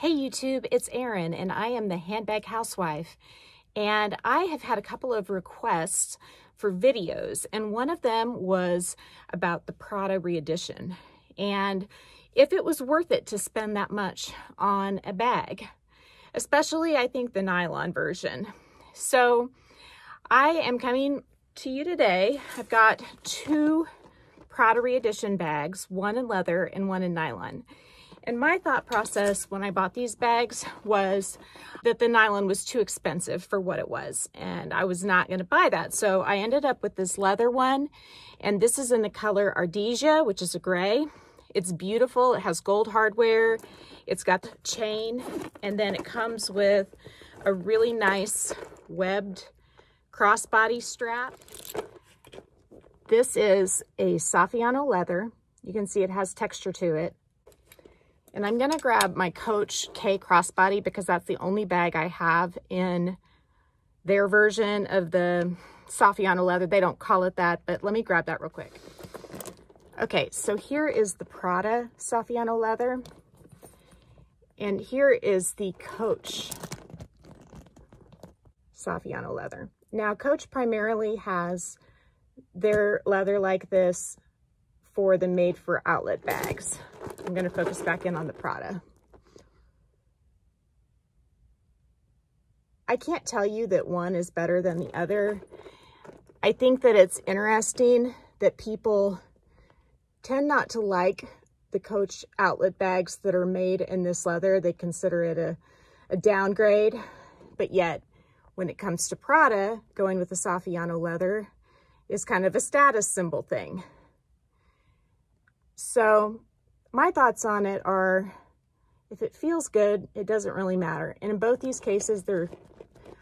Hey YouTube, it's Erin and I am the handbag housewife, and I have had a couple of requests for videos, and one of them was about the Prada Re-edition and if it was worth it to spend that much on a bag, especially I think the nylon version. So I am coming to you today. I've got two Prada Re-edition bags, one in leather and one in nylon. And my thought process when I bought these bags was that the nylon was too expensive for what it was, and I was not going to buy that. So I ended up with this leather one, and this is in the color Ardesia, which is a gray. It's beautiful. It has gold hardware. It's got the chain, and then it comes with a really nice webbed crossbody strap. This is a Saffiano leather. You can see it has texture to it. And I'm gonna grab my Coach K crossbody because that's the only bag I have in their version of the Saffiano leather. They don't call it that, but let me grab that real quick. Okay, so here is the Prada Saffiano leather. And here is the Coach Saffiano leather. Now, Coach primarily has their leather like this for the made for outlet bags. I'm going to focus back in on the Prada. I can't tell you that one is better than the other. I think that it's interesting that people tend not to like the Coach outlet bags that are made in this leather. They consider it a downgrade, but yet when it comes to Prada, going with the Saffiano leather is kind of a status symbol thing. So my thoughts on it are, if it feels good, it doesn't really matter. And in both these cases, they're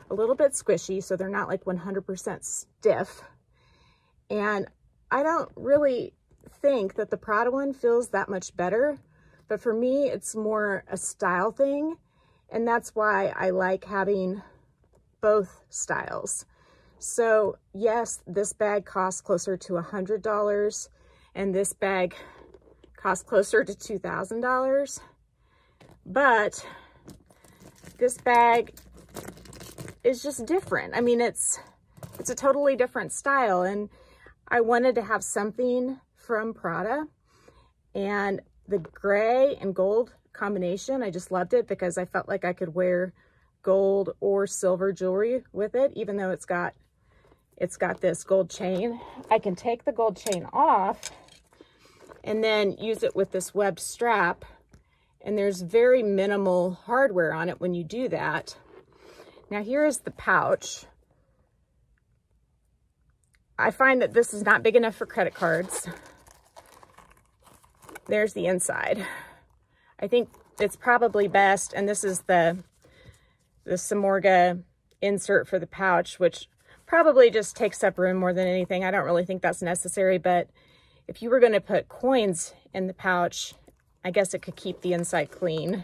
a little bit squishy, so they're not like 100% stiff. And I don't really think that the Prada one feels that much better, but for me, it's more a style thing. And that's why I like having both styles. So yes, this bag costs closer to $100, and this bag costs closer to $2,000, but this bag is just different. I mean, it's a totally different style, and I wanted to have something from Prada, and the gray and gold combination, I just loved it because I felt like I could wear gold or silver jewelry with it, even though it's got this gold chain. I can take the gold chain off and then use it with this webbed strap, and there's very minimal hardware on it when you do that. Now here is the pouch. I find that this is not big enough for credit cards. There's the inside. I think it's probably best, and this is the Samorga insert for the pouch, which probably just takes up room more than anything. I don't really think that's necessary, but if you were going to put coins in the pouch, I guess it could keep the inside clean.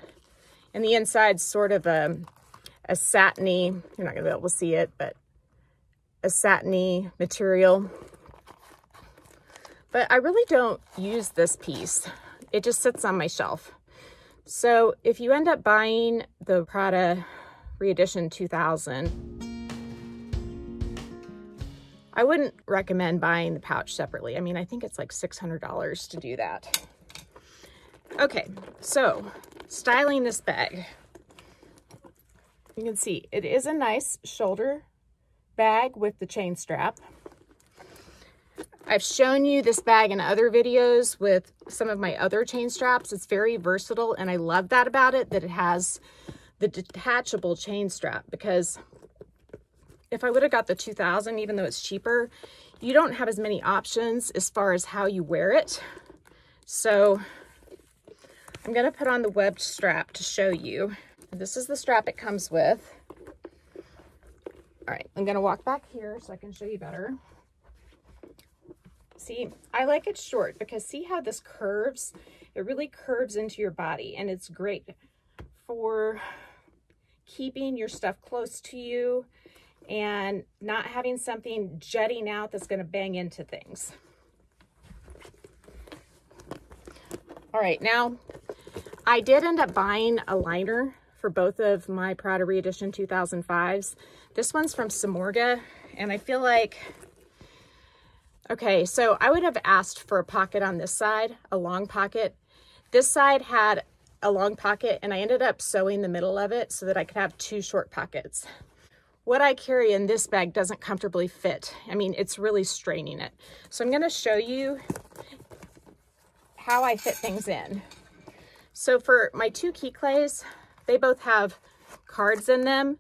And the inside's sort of a satiny, you're not going to be able to see it, but a satiny material. But I really don't use this piece. It just sits on my shelf. So if you end up buying the Prada Re-edition 2000, I wouldn't recommend buying the pouch separately. I mean, I think it's like $600 to do that. Okay, so styling this bag. You can see it is a nice shoulder bag with the chain strap. I've shown you this bag in other videos with some of my other chain straps. It's very versatile, and I love that about it, that it has the detachable chain strap, because if I would have got the 2000, even though it's cheaper, you don't have as many options as far as how you wear it. So I'm going to put on the webbed strap to show you. This is the strap it comes with. All right, I'm going to walk back here so I can show you better. See, I like it short because see how this curves? It really curves into your body, and it's great for keeping your stuff close to you and not having something jutting out that's going to bang into things. All right, now I did end up buying a liner for both of my Prada Re-edition 2005s. This one's from Samorga, and I feel like, okay, so I would have asked for a pocket on this side, a long pocket. This side had a long pocket, and I ended up sewing the middle of it so that I could have 2 short pockets. What I carry in this bag doesn't comfortably fit. I mean, it's really straining it. So I'm gonna show you how I fit things in. So for my 2 key clays, they both have cards in them.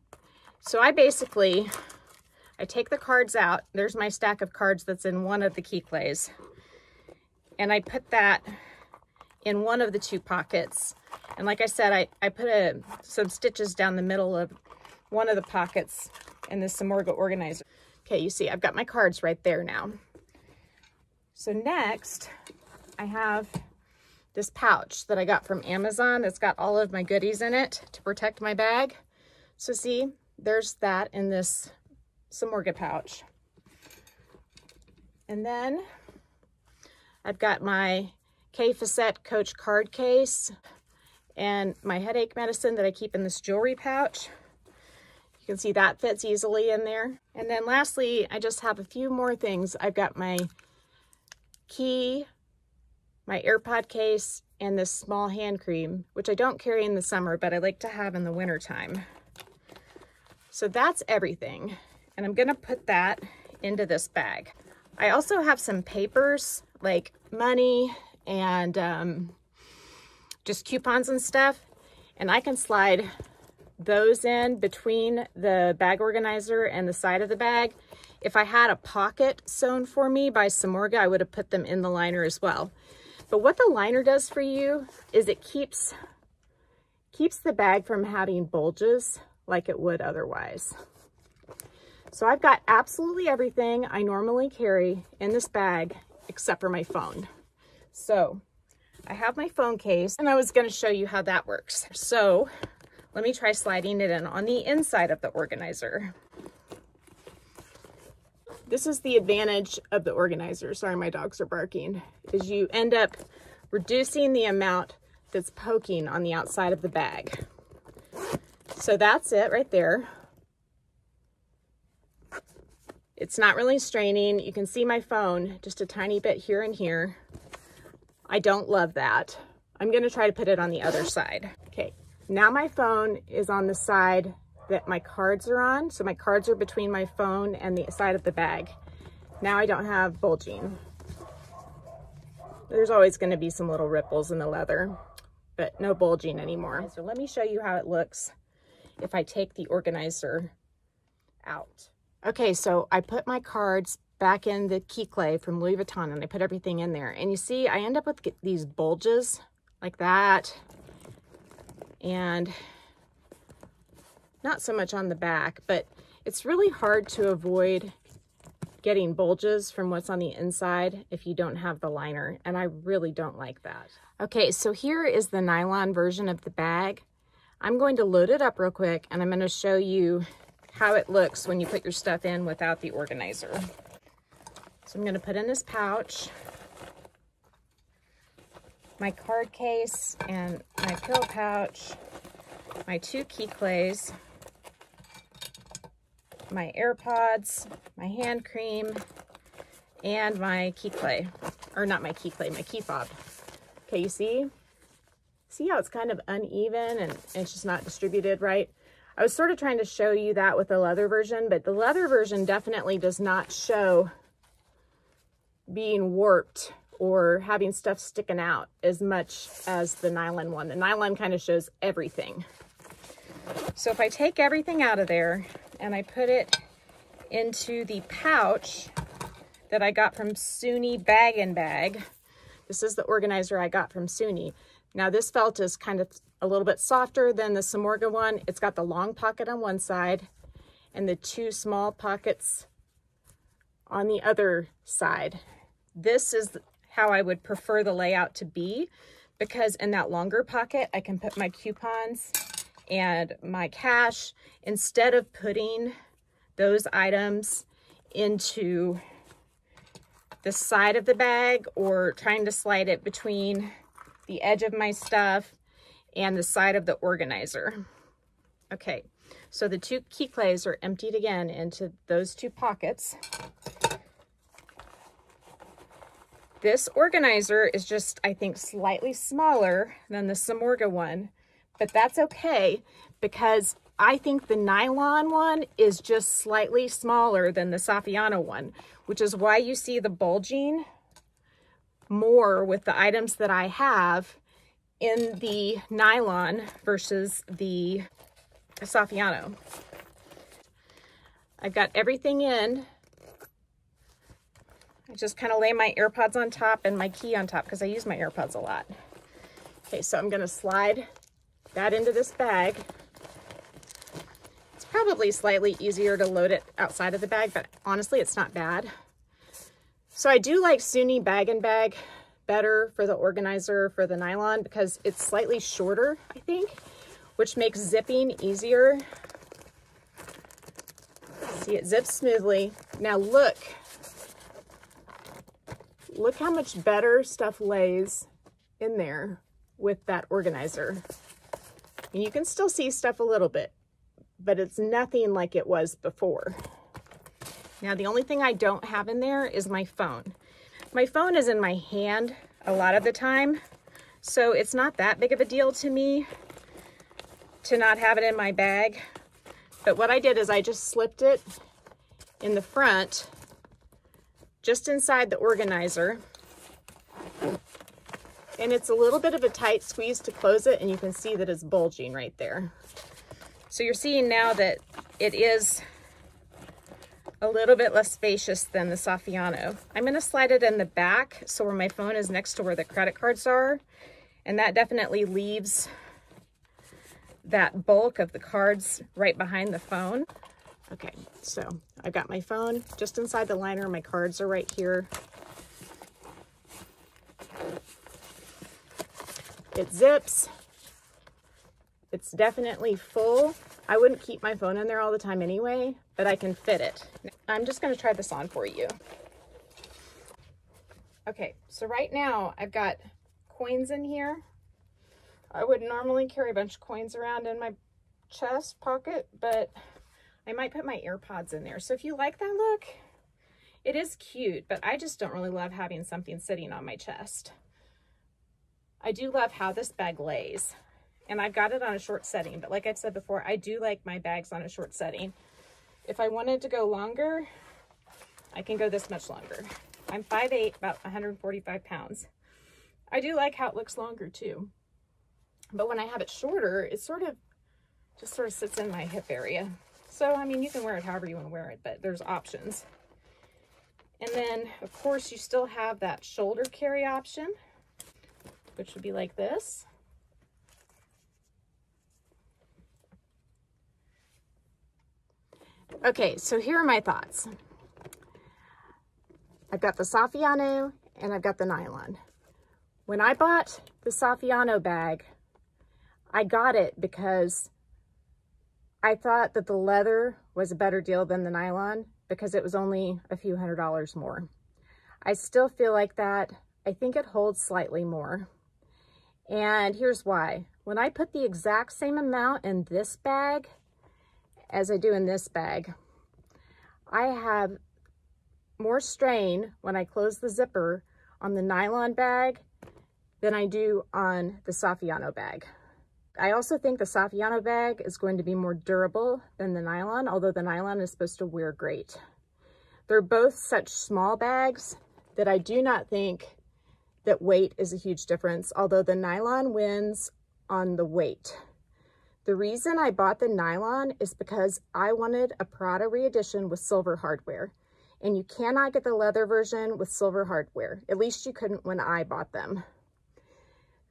So I take the cards out. There's my stack of cards that's in one of the key clays. And I put that in one of the 2 pockets. And like I said, I put some stitches down the middle of one of the pockets in the Samorga organizer. Okay, you see, I've got my cards right there now. So next, I have this pouch that I got from Amazon. It's got all of my goodies in it to protect my bag. So see, there's that in this Samorga pouch. And then I've got my K-Facet Coach card case and my headache medicine that I keep in this jewelry pouch. You can see that fits easily in there. And then lastly, I just have a few more things. I've got my key, my AirPod case, and this small hand cream, which I don't carry in the summer, but I like to have in the winter time. So that's everything. And I'm gonna put that into this bag. I also have some papers like money and just coupons and stuff. And I can slide those in between the bag organizer and the side of the bag. If I had a pocket sewn for me by Samorga, I would have put them in the liner as well. But what the liner does for you is it keeps the bag from having bulges like it would otherwise. So I've got absolutely everything I normally carry in this bag except for my phone. So I have my phone case, and I was going to show you how that works. So let me try sliding it in on the inside of the organizer. This is the advantage of the organizer. Sorry, my dogs are barking. Is you end up reducing the amount that's poking on the outside of the bag. So that's it right there. It's not really straining. You can see my phone just a tiny bit here and here. I don't love that. I'm gonna try to put it on the other side. Okay, now my phone is on the side that my cards are on. So my cards are between my phone and the side of the bag. Now I don't have bulging. There's always gonna be some little ripples in the leather, but no bulging anymore. So let me show you how it looks if I take the organizer out. Okay, so I put my cards back in the key clay from Louis Vuitton, and I put everything in there. And you see, I end up with these bulges like that. And not so much on the back, but it's really hard to avoid getting bulges from what's on the inside if you don't have the liner, and I really don't like that. Okay, so here is the nylon version of the bag. I'm going to load it up real quick, and I'm going to show you how it looks when you put your stuff in without the organizer. So I'm going to put in this pouch, my card case and my pill pouch, my 2 key clays, my AirPods, my hand cream, and my key clay. Or not my key clay, my key fob. Okay, you see how it's kind of uneven and it's just not distributed right? I was sort of trying to show you that with the leather version, but the leather version definitely does not show being warped or having stuff sticking out as much as the nylon one. The nylon kind of shows everything. So if I take everything out of there and I put it into the pouch that I got from Soonibaginbag, this is the organizer I got from Sooni. Now this felt is kind of a little bit softer than the Samorga one. It's got the long pocket on one side and the 2 small pockets on the other side. This is how I would prefer the layout to be, because in that longer pocket, I can put my coupons and my cash instead of putting those items into the side of the bag or trying to slide it between the edge of my stuff and the side of the organizer. Okay, so the 2 key clays are emptied again into those 2 pockets. This organizer is just, I think, slightly smaller than the Samorga one, but that's okay because I think the nylon one is just slightly smaller than the Saffiano one, which is why you see the bulging more with the items that I have in the nylon versus the Saffiano. I've got everything in. I just kind of lay my AirPods on top and my key on top because I use my AirPods a lot. Okay, so I'm going to slide that into this bag. It's probably slightly easier to load it outside of the bag, but honestly, it's not bad. So I do like Soonibaginbag better for the organizer for the nylon because it's slightly shorter, I think, which makes zipping easier. See, it zips smoothly. Now look how much better stuff lays in there with that organizer. And you can still see stuff a little bit, but it's nothing like it was before. Now, the only thing I don't have in there is my phone. My phone is in my hand a lot of the time, so it's not that big of a deal to me to not have it in my bag. But what I did is I just slipped it in the front, just inside the organizer. And it's a little bit of a tight squeeze to close it, and you can see that it's bulging right there. So you're seeing now that it is a little bit less spacious than the Saffiano. I'm going to slide it in the back so where my phone is next to where the credit cards are, and that definitely leaves that bulk of the cards right behind the phone. Okay, so I've got my phone just inside the liner. My cards are right here. It zips. It's definitely full. I wouldn't keep my phone in there all the time anyway, but I can fit it. I'm just going to try this on for you. Okay, so right now I've got coins in here. I would normally carry a bunch of coins around in my chest pocket, but I might put my AirPods in there. So if you like that look, it is cute, but I just don't really love having something sitting on my chest. I do love how this bag lays, and I've got it on a short setting, but like I've said before, I do like my bags on a short setting. If I wanted to go longer, I can go this much longer. I'm 5'8", about 145 pounds. I do like how it looks longer too. But when I have it shorter, it just sort of sits in my hip area. So, I mean, you can wear it however you want to wear it, but there's options. And then, of course, you still have that shoulder carry option, which would be like this. Okay, so here are my thoughts. I've got the Saffiano and I've got the nylon. When I bought the Saffiano bag, I got it because I thought that the leather was a better deal than the nylon because it was only a few $100s more. I still feel like that. I think it holds slightly more. And here's why. When I put the exact same amount in this bag as I do in this bag, I have more strain when I close the zipper on the nylon bag than I do on the Saffiano bag. I also think the Saffiano bag is going to be more durable than the nylon, although the nylon is supposed to wear great. They're both such small bags that I do not think that weight is a huge difference, although the nylon wins on the weight. The reason I bought the nylon is because I wanted a Prada Re-edition with silver hardware, and you cannot get the leather version with silver hardware. At least you couldn't when I bought them.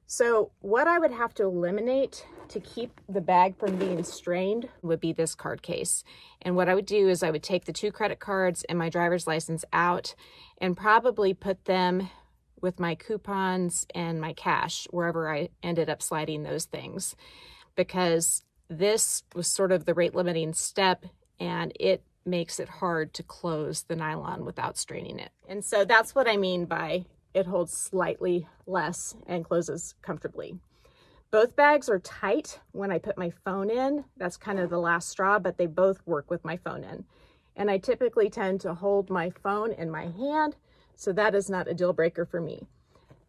So what I would have to eliminate to keep the bag from being strained would be this card case. And what I would do is I would take the 2 credit cards and my driver's license out and probably put them with my coupons and my cash wherever I ended up sliding those things, because this was sort of the rate limiting step and it makes it hard to close the nylon without straining it. And so that's what I mean by it holds slightly less and closes comfortably. Both bags are tight when I put my phone in. That's kind of the last straw, but they both work with my phone in. And I typically tend to hold my phone in my hand, so that is not a deal breaker for me.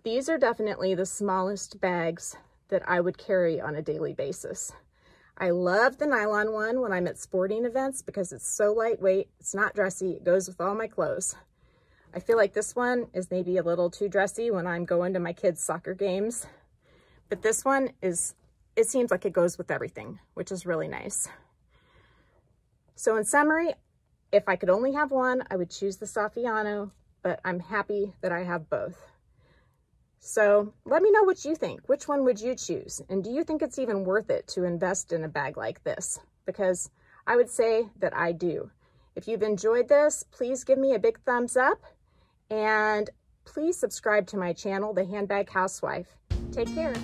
These are definitely the smallest bags that I would carry on a daily basis. I love the nylon one when I'm at sporting events because it's so lightweight, it's not dressy, it goes with all my clothes. I feel like this one is maybe a little too dressy when I'm going to my kids' soccer games, but this one is, it seems like it goes with everything, which is really nice. So in summary, if I could only have one, I would choose the Saffiano, but I'm happy that I have both. So let me know what you think. Which one would you choose? And do you think it's even worth it to invest in a bag like this? Because I would say that I do. If you've enjoyed this, please give me a big thumbs up and please subscribe to my channel, The Handbag Housewife. Take care.